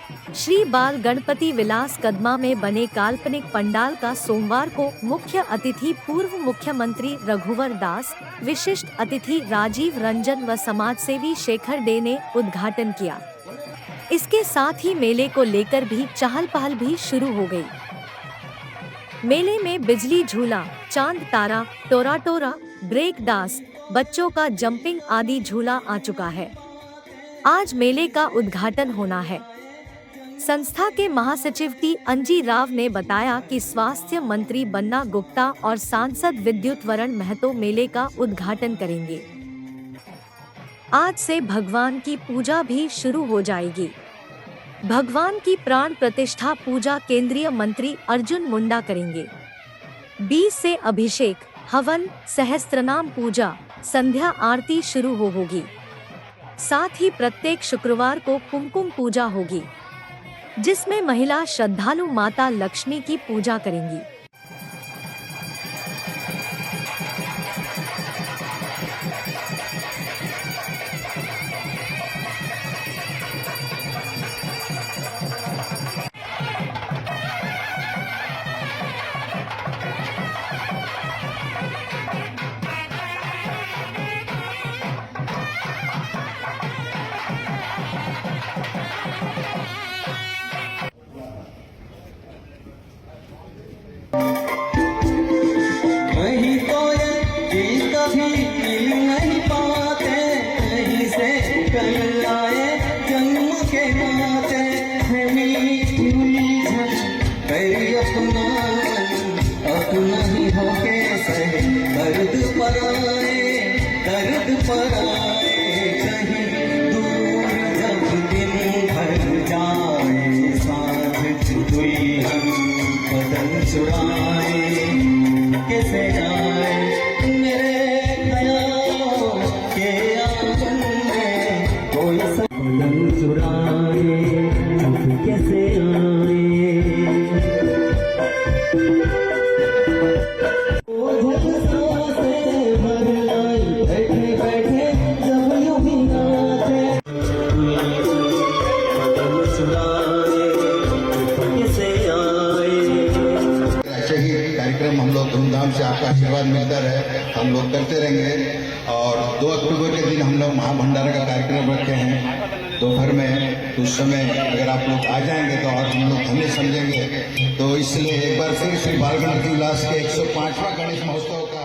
श्री बाल गणपति विलास कदमा में बने काल्पनिक पंडाल का सोमवार को मुख्य अतिथि पूर्व मुख्यमंत्री रघुवर दास, विशिष्ट अतिथि राजीव रंजन व समाजसेवी शेखर डे ने उद्घाटन किया। इसके साथ ही मेले को लेकर भी चहल पहल भी शुरू हो गई। मेले में बिजली झूला, चांद तारा, टोरा टोरा, ब्रेक डांस, बच्चों का जंपिंग आदि झूला आ चुका है। आज मेले का उद्घाटन होना है। संस्था के महासचिव टी अंजी राव ने बताया कि स्वास्थ्य मंत्री बन्ना गुप्ता और सांसद विद्युत वरण महतो मेले का उद्घाटन करेंगे। आज से भगवान की पूजा भी शुरू हो जाएगी। भगवान की प्राण प्रतिष्ठा पूजा केंद्रीय मंत्री अर्जुन मुंडा करेंगे। 20 से अभिषेक, हवन, सहस्त्रनाम पूजा, संध्या आरती शुरू होगी। साथ ही प्रत्येक शुक्रवार को कुमकुम पूजा होगी, जिसमें महिला श्रद्धालु माता लक्ष्मी की पूजा करेंगी। अपना ही होके सहे दर्द पर आए कहीं दूर जब दिन भर जाए साथ हुई हम बदन चुराए कैसे आए मेरे ख्यालों के आंगन में कोई बदन चुराए कैसे आए कार्यक्रम हम लोग धूमधाम से आपका आशीर्वाद मिलता रहे हम लोग करते रहेंगे। और 2 अक्टूबर के दिन हम लोग महाभंडारा का कार्यक्रम रखे हैं दोपहर में। उस समय अगर आप लोग आ जाएंगे तो और हम लोग हमें समझेंगे। तो इसलिए एक बार फिर श्री बाल गणपति विलास के 105वां गणेश महोत्सव का